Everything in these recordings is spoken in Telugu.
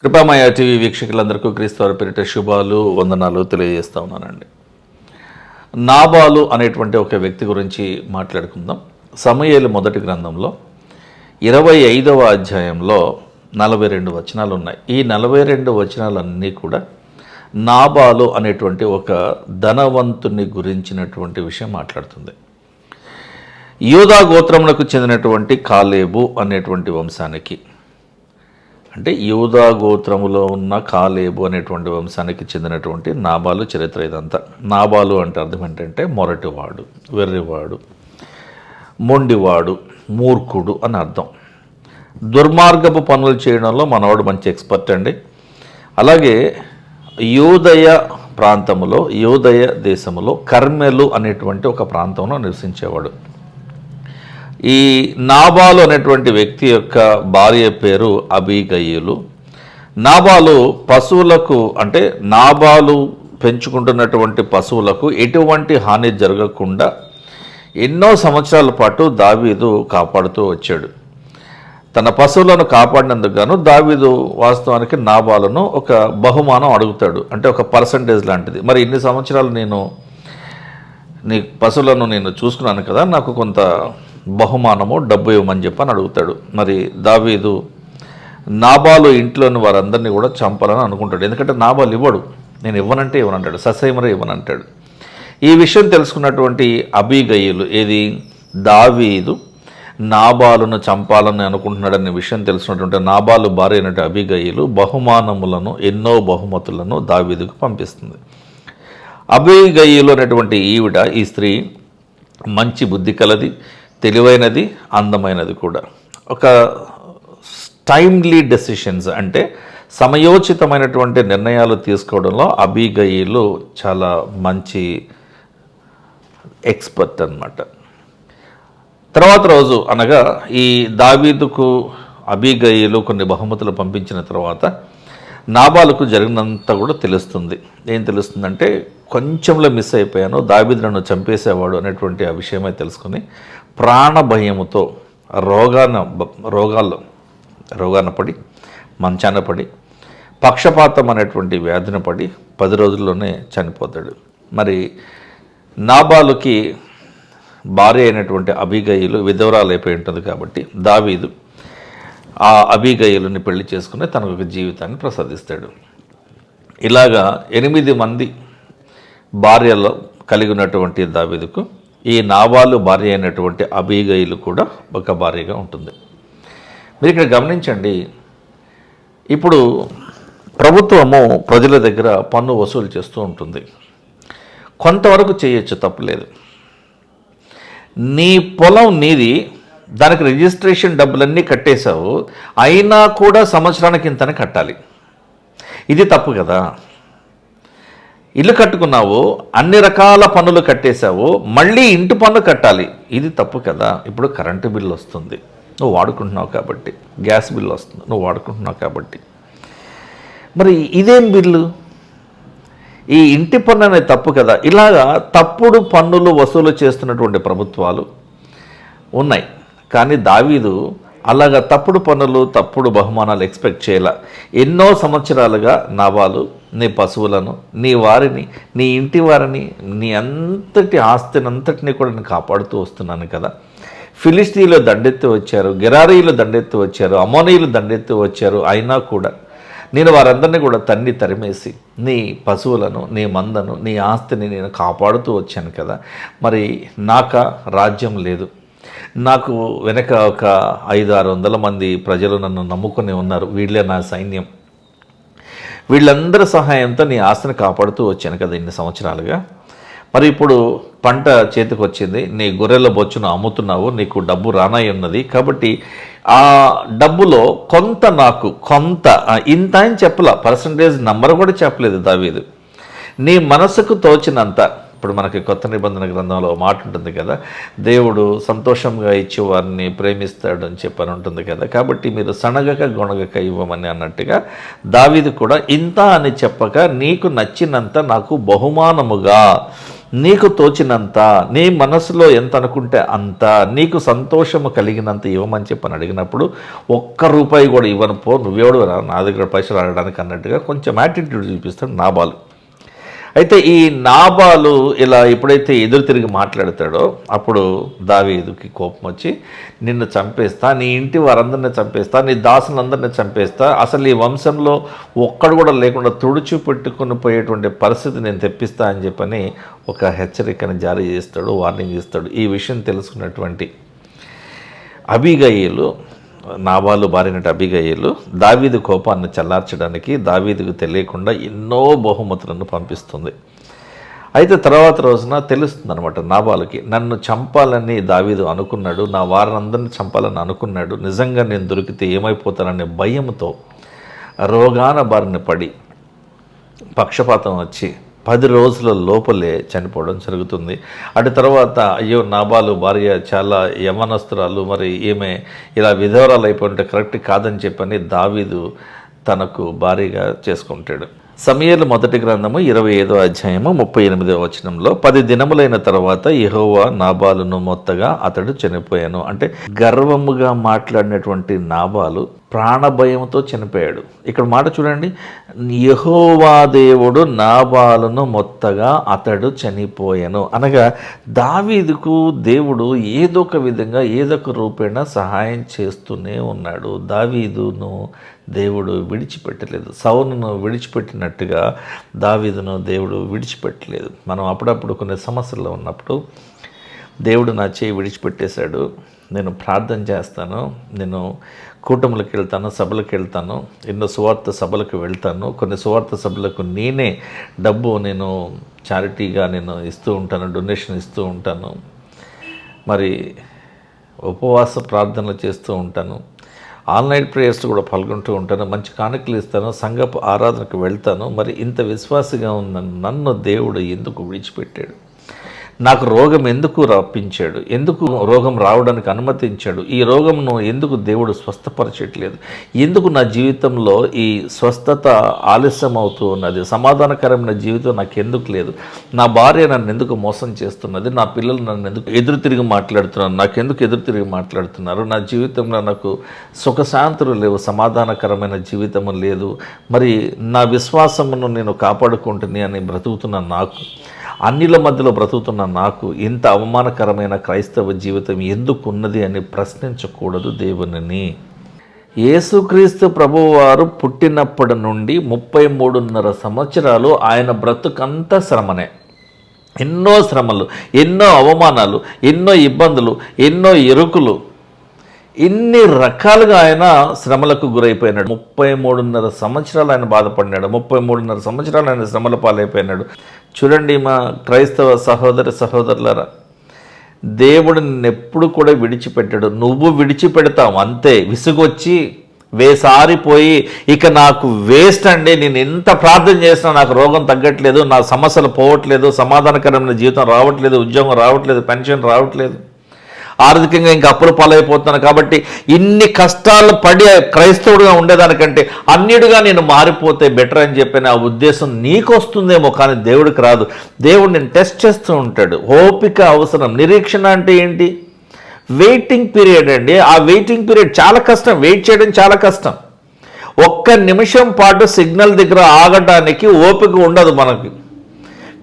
కృపామయ టీవీ వీక్షకులందరికీ క్రీస్తు పేరిట శుభాలు వందనాలు తెలియజేస్తా ఉన్నానండి. నాబాలు అనేటువంటి ఒక వ్యక్తి గురించి మాట్లాడుకుందాం. సమూయేలు మొదటి గ్రంథంలో 25వ అధ్యాయంలో 42 వచనాలు ఉన్నాయి. ఈ 42 వచనాలన్నీ కూడా నాబాలు అనేటువంటి ఒక ధనవంతుని గురించినటువంటి విషయం మాట్లాడుతుంది. యూదా గోత్రములకు చెందినటువంటి కాలేబు అనేటువంటి వంశానికి, అంటే యూదా గోత్రములో ఉన్న కాలేబు అనేటువంటి వంశానికి చెందినటువంటి నాబాలు చరిత్ర ఇదంతా. నాబాలు అంటే అర్థం ఏంటంటే మొరటివాడు, వెర్రివాడు, మొండివాడు, మూర్ఖుడు అని అర్థం. దుర్మార్గపు పనులు చేయడంలో మనవాడు మంచి ఎక్స్పర్ట్ అండి. అలాగే యూదయ ప్రాంతములో, యూదయ దేశములో కర్మెలు అనేటువంటి ఒక ప్రాంతంలో నివసించేవాడు. ఈ నాబాలు అనేటువంటి వ్యక్తి యొక్క భార్య పేరు అబీగయీలు. నాబాలు పశువులకు, అంటే నాబాలు పెంచుకుంటున్నటువంటి పశువులకు ఎటువంటి హాని జరగకుండా ఎన్నో సంవత్సరాల పాటు దావీదు కాపాడుతూ వచ్చాడు. తన పశువులను కాపాడినందుకు గాను దావీదు వాస్తవానికి నాబాలును ఒక బహుమానం అడుగుతాడు, అంటే ఒక పర్సంటేజ్ లాంటిది. మరి ఇన్ని సంవత్సరాలు నీ పశువులను నేను చూసుకున్నాను కదా, నాకు కొంత బహుమానము డబ్బు ఇవ్వమని చెప్పని అడుగుతాడు. మరి దావీదు నాబాలు ఇంట్లోని వారందరినీ కూడా చంపాలని అనుకుంటాడు. ఎందుకంటే నాబాలు ఇవ్వడు, నేను ఇవ్వనంటే ఇవ్వనంటాడు, ససైమరే ఇవ్వనంటాడు. ఈ విషయం తెలుసుకున్నటువంటి అబీగయీలు, ఏది దావీదు నాబాలును చంపాలని అనుకుంటున్నాడనే విషయం తెలుసుకున్నటువంటి నాబాలు భార్య అయినటువంటి అబీగయీలు బహుమానములను, ఎన్నో బహుమతులను దావీదుకు పంపిస్తుంది. అబీగయీలు అనేటువంటి ఈవిడ, ఈ స్త్రీ మంచి బుద్ధి కలది, తెలివైనది, అందమైనది కూడా. ఒక టైమ్లీ డెసిషన్స్, అంటే సమయోచితమైనటువంటి నిర్ణయాలు తీసుకోవడంలో అబీగయీలు చాలా మంచి ఎక్స్పర్ట్ అన్నమాట. తర్వాత రోజు అనగా ఈ దావీదుకు అబీగయీలు కొన్ని బహుమతులు పంపించిన తర్వాత నాబాలుకు జరిగినంత కూడా తెలుస్తుంది. ఏం తెలుస్తుందంటే, కొంచెంలో మిస్ అయిపోయాను, దావీదు నన్ను చంపేసేవాడు అనేటువంటి ఆ విషయమే తెలుసుకుని ప్రాణ భయముతో రోగాన పడి, మంచాన పడి, పక్షపాతం అనేటువంటి వ్యాధిన పడి 10 రోజుల్లోనే చనిపోతాడు. మరి నాబాలుకి భార్య అయినటువంటి అబీగయీలు విధవరాలు అయిపోయి ఉంటుంది కాబట్టి దావీదు ఆ అబీగయీలుని పెళ్లి చేసుకుని తనకు ఒక జీవితాన్ని ప్రసాదిస్తాడు. ఇలాగా 8 మంది భార్యలు కలిగి ఉన్నటువంటి దావీదుకు ఈ నాబాలు భార్య అయినటువంటి అబీగయీలు కూడా ఒక భార్యగా ఉంటుంది. మీరు ఇక్కడ గమనించండి, ఇప్పుడు ప్రభుత్వము ప్రజల దగ్గర పన్ను వసూలు చేస్తూ ఉంటుంది. కొంతవరకు చేయొచ్చు, తప్పులేదు. నీ పొలం నీది, దానికి రిజిస్ట్రేషన్ డబ్బులన్నీ కట్టేశావు, అయినా కూడా సంవత్సరానికి ఇంతనే కట్టాలి. ఇది తప్పు కదా. ఇల్లు కట్టుకున్నావు, అన్ని రకాల పన్నులు కట్టేశావు, మళ్ళీ ఇంటి పన్ను కట్టాలి, ఇది తప్పు కదా. ఇప్పుడు కరెంటు బిల్లు వస్తుంది, నువ్వు వాడుకుంటున్నావు కాబట్టి, గ్యాస్ బిల్లు వస్తుంది, నువ్వు వాడుకుంటున్నావు కాబట్టి, మరి ఇదేం బిల్లు? ఈ ఇంటి పన్ను అనేది తప్పు కదా. ఇలాగా తప్పుడు పన్నులు వసూలు చేస్తున్నటువంటి ప్రభుత్వాలు ఉన్నాయి. కానీ దావీదు అలాగా తప్పుడు పన్నులు, తప్పుడు బహుమానాలు ఎక్స్పెక్ట్ చేయాల. ఎన్నో సంవత్సరాలుగా నాబాలు నీ పశువులను, నీ వారిని, నీ ఇంటి వారిని, నీ అంతటి ఆస్తిని అంతటినీ కూడా నేను కాపాడుతూ వస్తున్నాను కదా. ఫిలిస్తీన్లు దండెత్తి వచ్చారు, గెరారీలు దండెత్తి వచ్చారు, అమోనీయులు దండెత్తి వచ్చారు, అయినా కూడా నేను వారందరినీ కూడా తరిమేసి నీ పశువులను, నీ మందను, నీ ఆస్తిని నేను కాపాడుతూ వచ్చాను కదా. మరి నాకా రాజ్యం లేదు, నాకు వెనక ఒక 500-600 మంది ప్రజలు నన్ను నమ్ముకొని ఉన్నారు, వీళ్ళే నా సైన్యం, వీళ్ళందరి సహాయంతో నీ ఆస్తిని కాపాడుతూ వచ్చాను కదా ఇన్ని సంవత్సరాలుగా. మరి ఇప్పుడు పంట చేతికి వచ్చింది, నీ గొర్రెల బొచ్చును అమ్ముతున్నావు, నీకు డబ్బు రానై ఉన్నది కాబట్టి ఆ డబ్బులో కొంత నాకు, కొంత ఇంత అని చెప్పలా, పర్సంటేజ్ నెంబర్ కూడా చెప్పలేదు దావీదు. నీ మనసుకు తోచినంత ఇప్పుడు మనకి కొత్త నిబంధన గ్రంథంలో మాట ఉంటుంది కదా, దేవుడు సంతోషంగా ఇచ్చి వారిని ప్రేమిస్తాడు అని చెప్పని ఉంటుంది కదా. కాబట్టి మీరు సనగక గొనగక ఇవ్వమని అన్నట్టుగా దావీదు కూడా ఇంత అని చెప్పక నీకు నచ్చినంత నాకు బహుమానముగా, నీకు తోచినంత, నీ మనసులో ఎంత అనుకుంటే అంత, నీకు సంతోషము కలిగినంత ఇవ్వమని చెప్పని అడిగినప్పుడు ₹1 కూడా ఇవ్వను పో, నువ్వెవడు నా దగ్గర పైసలు ఆడడానికి అన్నట్టుగా కొంచెం యాటిట్యూడ్ చూపిస్తాడు నాబాలు. అయితే ఈ నాబాలు ఇలా ఎప్పుడైతే ఎదురు తిరిగి మాట్లాడతాడో అప్పుడు దావీదుకి కోపం వచ్చి, నిన్ను చంపేస్తా, నీ ఇంటి వారందరినీ చంపేస్తా, నీ దాసులందరినీ చంపేస్తా, అసలు ఈ వంశంలో ఒక్కడు కూడా లేకుండా తుడిచిపెట్టుకుని పోయేటువంటి పరిస్థితి నేను తెప్పిస్తా అని చెప్పని ఒక హెచ్చరికను జారీ చేస్తాడు, వార్నింగ్ ఇస్తాడు. ఈ విషయం తెలుసుకున్నటువంటి అబీగయీలు, నాబాలు భార్యనటి అబీగయీలు దావీదు కోపాన్ని చల్లార్చడానికి దావీదుకు తెలియకుండా ఎన్నో బహుమతులను పంపిస్తుంది. అయితే తర్వాత రోజున తెలుస్తుంది అనమాట నాబాలుకి, నన్ను చంపాలని దావీదు అనుకున్నాడు, నా వారందరిని చంపాలని అనుకున్నాడు, నిజంగా నేను దొరికితే ఏమైపోతాననే భయంతో రోగాన బారిన పడి పక్షపాతం వచ్చి 10 రోజుల లోపలే చనిపోవడం జరుగుతుంది. అటు తర్వాత అయ్యో నాబాలు భార్య చాలా యవనస్తురాలు, మరి ఈమె ఇలా విధవరాలు అయిపోయింటే కరెక్ట్ కాదని చెప్పని దావీదు తనకు భార్యగా చేసుకుంటాడు. సమూయేలు మొదటి గ్రంథము 25వ అధ్యాయము 38వ వచనంలో 10 దినములైన తర్వాత యెహోవా నాబాలును మొత్తగా అతడు చనిపోయాను. అంటే గర్వముగా మాట్లాడినటువంటి నాబాలు ప్రాణభయంతో చనిపోయాడు. ఇక్కడ మాట చూడండి, యెహోవా దేవుడు నాబాలును మొత్తగా అతడు చనిపోయాను అనగా దావీదుకు దేవుడు ఏదో ఒక విధంగా ఏదో ఒక రూపేణ సహాయం చేస్తూనే ఉన్నాడు. దావీదును దేవుడు విడిచిపెట్టలేదు, సౌలును విడిచిపెట్టినట్టుగా దావీదును దేవుడు విడిచిపెట్టలేదు. మనం అప్పుడప్పుడు కొన్ని సమస్యల్లో ఉన్నప్పుడు దేవుడు నా చేయి విడిచిపెట్టేశాడు, నేను ప్రార్థన చేస్తాను, నేను కూటములకు వెళ్తాను, సభలకు వెళ్తాను, ఎన్నో సువార్త సభలకు వెళ్తాను, కొన్ని సువార్త సభలకు నేనే డబ్బు నేను చారిటీగా నేను ఇస్తూ ఉంటాను, డొనేషన్ ఇస్తూ ఉంటాను, మరి ఉపవాస ప్రార్థనలు చేస్తూ ఉంటాను, ఆన్లైన్ ప్రేయర్స్ కూడా పాల్గొంటూ ఉంటాను, మంచి కానుకలు ఇస్తాను, సంఘపు ఆరాధనకు వెళ్తాను. మరి ఇంత విశ్వాసగా ఉన్న నన్ను దేవుడు ఎందుకు విడిచిపెట్టాడు? నాకు రోగం ఎందుకు రప్పించాడు? ఎందుకు రోగం రావడానికి అనుమతించాడు? ఈ రోగంను ఎందుకు దేవుడు స్వస్థపరచట్లేదు? ఎందుకు నా జీవితంలో ఈ స్వస్థత ఆలస్యం అవుతూ ఉన్నది? సమాధానకరమైన జీవితం నాకు ఎందుకు లేదు? నా భార్య నన్ను ఎందుకు మోసం చేస్తున్నది? నా పిల్లలు నన్ను ఎందుకు ఎదురు తిరిగి మాట్లాడుతున్నారు? నాకెందుకు ఎదురు తిరిగి మాట్లాడుతున్నారు? నా జీవితంలో నాకు సుఖశాంతులు లేవు, సమాధానకరమైన జీవితము లేదు. మరి నా విశ్వాసమును నేను కాపాడుకుంటుని అని బ్రతుకుతున్న నాకు, అన్నిల మధ్యలో బ్రతుకుతున్న నాకు ఇంత అవమానకరమైన క్రైస్తవ జీవితం ఎందుకు ఉన్నది అని ప్రశ్నించకూడదు దేవునిని. యేసుక్రీస్తు ప్రభువారు పుట్టినప్పటి నుండి 33.5 సంవత్సరాలు ఆయన బ్రతుకంతా శ్రమనే. ఎన్నో శ్రమలు, ఎన్నో అవమానాలు, ఎన్నో ఇబ్బందులు, ఎన్నో ఇరుకులు, ఇన్ని రకాలుగా ఆయన శ్రమలకు గురైపోయినాడు. 33.5 సంవత్సరాలు ఆయన బాధపడినాడు, 33.5 సంవత్సరాలు ఆయన శ్రమల పాలైపోయినాడు. చూడండి మా క్రైస్తవ సహోదరులారా, దేవుడు నిన్నెప్పుడు కూడా విడిచిపెట్టాడు. నువ్వు విడిచిపెడతావు అంతే. విసుగొచ్చి వేసారిపోయి ఇక నాకు వేస్ట్ అండి, నేను ఎంత ప్రార్థన చేసినా నాకు రోగం తగ్గట్లేదు, నా సమస్యలు పోవట్లేదు, సమాధానకరమైన జీవితం రావట్లేదు, ఉద్యోగం రావట్లేదు, పెన్షన్ రావట్లేదు, ఆర్థికంగా ఇంకా అప్పుల పాలైపోతున్నాను, కాబట్టి ఇన్ని కష్టాలు పడి క్రైస్తవుడిగా ఉండేదానికంటే అన్యుడిగా నేను మారిపోతే బెటర్ అని చెప్పిన ఆ ఉద్దేశం నీకు వస్తుందేమో, కానీ దేవుడికి రాదు. దేవుడు నేను టెస్ట్ చేస్తూ ఉంటాడు. ఓపిక అవసరం. నిరీక్షణ అంటే ఏంటి? వెయిటింగ్ పీరియడ్ అండి. ఆ వెయిటింగ్ పీరియడ్ చాలా కష్టం, వెయిట్ చేయడం చాలా కష్టం. 1 నిమిషం పాటు సిగ్నల్ దగ్గర ఆగడానికి ఓపిక ఉండదు మనకి.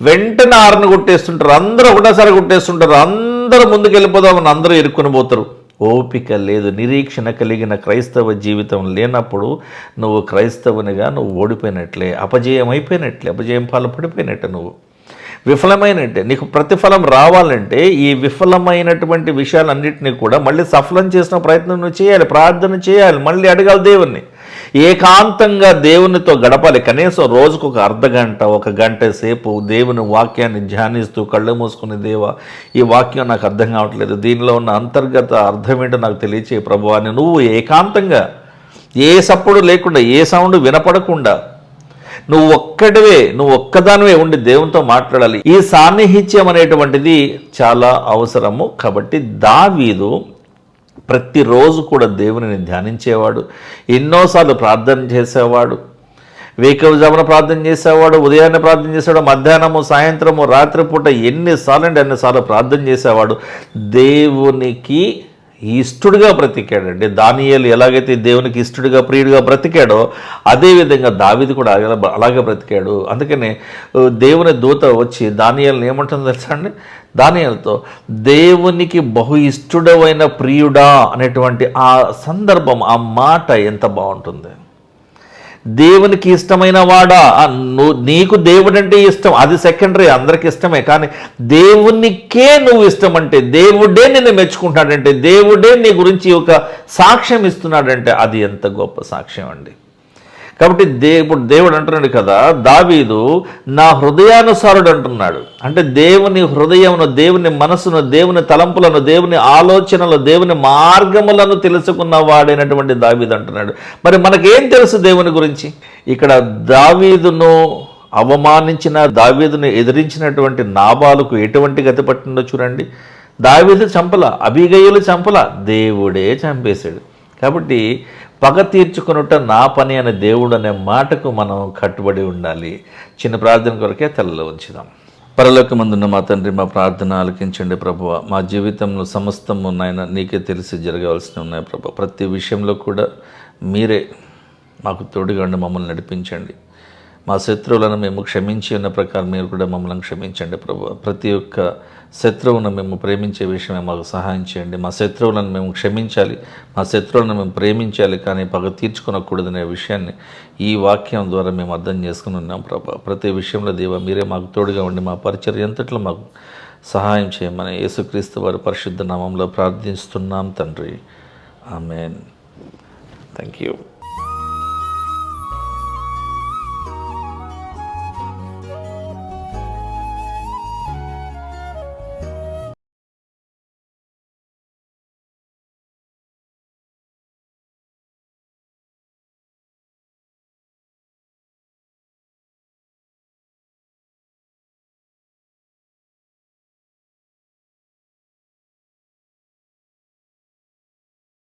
వెంటనే హారన్ కొట్టేస్తుంటారు, అందరూ ఒకటేసారి కొట్టేస్తుంటారు, అందరూ ముందుకు వెళ్ళిపోదామని అందరూ ఇరుక్కుని పోతారు. ఓపిక లేదు. నిరీక్షణ కలిగిన క్రైస్తవ జీవితం లేనప్పుడు నువ్వు క్రైస్తవునిగా నువ్వు ఓడిపోయినట్లే, అపజయం అయిపోయినట్లే, అపజయం పాల్పడిపోయినట్టే, నువ్వు విఫలమైనట్టే. నీకు ప్రతిఫలం రావాలంటే ఈ విఫలమైనటువంటి విషయాలన్నింటినీ కూడా మళ్ళీ సఫలం చేసిన ప్రయత్నం నువ్వు చేయాలి, ప్రార్థన చేయాలి, మళ్ళీ అడగాలి దేవుణ్ణి. ఏకాంతంగా దేవునితో గడపాలి. కనీసం రోజుకు 1/2 గంట, 1 గంట సేపు దేవుని వాక్యాన్ని ధ్యానిస్తూ కళ్ళు మూసుకుని, దేవా ఈ వాక్యం నాకు అర్థం కావట్లేదు, దీనిలో ఉన్న అంతర్గత అర్థం ఏంటో నాకు తెలియచేయ ప్రభువా అని నువ్వు ఏకాంతంగా, ఏ సప్పుడు లేకుండా, ఏ సౌండ్ వినపడకుండా నువ్వు ఒక్కదానివే ఉండి దేవునితో మాట్లాడాలి. ఈ సాన్నిహిత్యం అనేటువంటిది చాలా అవసరము. కాబట్టి దావీదు ప్రతిరోజు కూడా దేవునిని ధ్యానించేవాడు, ఎన్నోసార్లు ప్రార్థన చేసేవాడు. వేకువజామున ప్రార్థన చేసేవాడు, ఉదయాన్నే ప్రార్థన చేసేవాడు, మధ్యాహ్నము, సాయంత్రము, రాత్రిపూట ఎన్నిసార్లు ప్రార్థన చేసేవాడు. దేవునికి ఇష్టడుగా బ్రతికాడండి. దానియేలు ఎలాగైతే దేవునికి ఇష్టడుగా ప్రియుడిగా బ్రతికాడో అదేవిధంగా దావీదు కూడా అలాగే బ్రతికాడు. అందుకనే దేవుని దూత వచ్చి దానియేలుని ఏమంటుందో తెలుసా అండి? దానియేలుతో దేవునికి బహు ఇష్టడైన ప్రియుడా అనేటువంటి ఆ సందర్భం, ఆ మాట ఎంత బాగుంటుంది. దేవునికి ఇష్టమైన వాడా, నీకు దేవుడంటే ఇష్టం, అది సెకండరీ, అందరికి ఇష్టమే. కానీ దేవునికే నువ్వు ఇష్టం అంటే, దేవుడే నిన్ను మెచ్చుకుంటాడంటే, దేవుడే నీ గురించి ఒక సాక్ష్యం ఇస్తున్నాడంటే అది ఎంత గొప్ప సాక్ష్యం అండి. కాబట్టి దేవుడు అంటున్నాడు కదా, దావీదు నా హృదయానుసారుడు అంటున్నాడు. అంటే దేవుని హృదయమును, దేవుని మనసును, దేవుని తలంపులను, దేవుని ఆలోచనలు, దేవుని మార్గములను తెలుసుకున్న వాడైనటువంటి దావీదు అంటున్నాడు. మరి మనకేం తెలుసు దేవుని గురించి? ఇక్కడ దావీదును అవమానించిన, దావీదును ఎదిరించినటువంటి నాబాలుకు ఎటువంటి గతి పట్టిందో చూడండి. దావీదు చంపల, అబీగయీలు చంపల, దేవుడే చంపేశాడు. కాబట్టి పగ తీర్చుకునుట నా పని అనే దేవుడు అనే మాటకు మనం కట్టుబడి ఉండాలి. చిన్న ప్రార్థన కొరకే తలలో ఉంచుదాం. పరలోకమందున్న మా తండ్రి, మా ప్రార్థన ఆలకించండి ప్రభువా. మా జీవితంలో సమస్తము నాయన నీకే తెలిసి జరగవలసినవి ఉన్నాయి ప్రభు. ప్రతి విషయంలో కూడా మీరే మాకు తోడుగా ఉండి మమ్మల్ని నడిపించండి. మా శత్రువులను మేము క్షమించి ఉన్న ప్రకారం మీరు కూడా మమ్మల్ని క్షమించండి ప్రభు. ప్రతి ఒక్క శత్రువును మేము ప్రేమించే విషయమే మాకు సహాయం చేయండి. మా శత్రువులను మేము క్షమించాలి, మా శత్రువులను మేము ప్రేమించాలి, కానీ పగ తీర్చుకోనకూడదనే విషయాన్ని ఈ వాక్యం ద్వారా మేము అర్థం చేసుకుని ఉన్నాం ప్రభు. ప్రతి విషయంలో దేవా మీరే మాకు తోడుగా ఉండి మా పరిచర్య ఎంతట్లో మాకు సహాయం చేయమని యేసుక్రీస్తు వారి పరిశుద్ధ నామంలో ప్రార్థిస్తున్నాం తండ్రి. ఆమేన్. Thank you.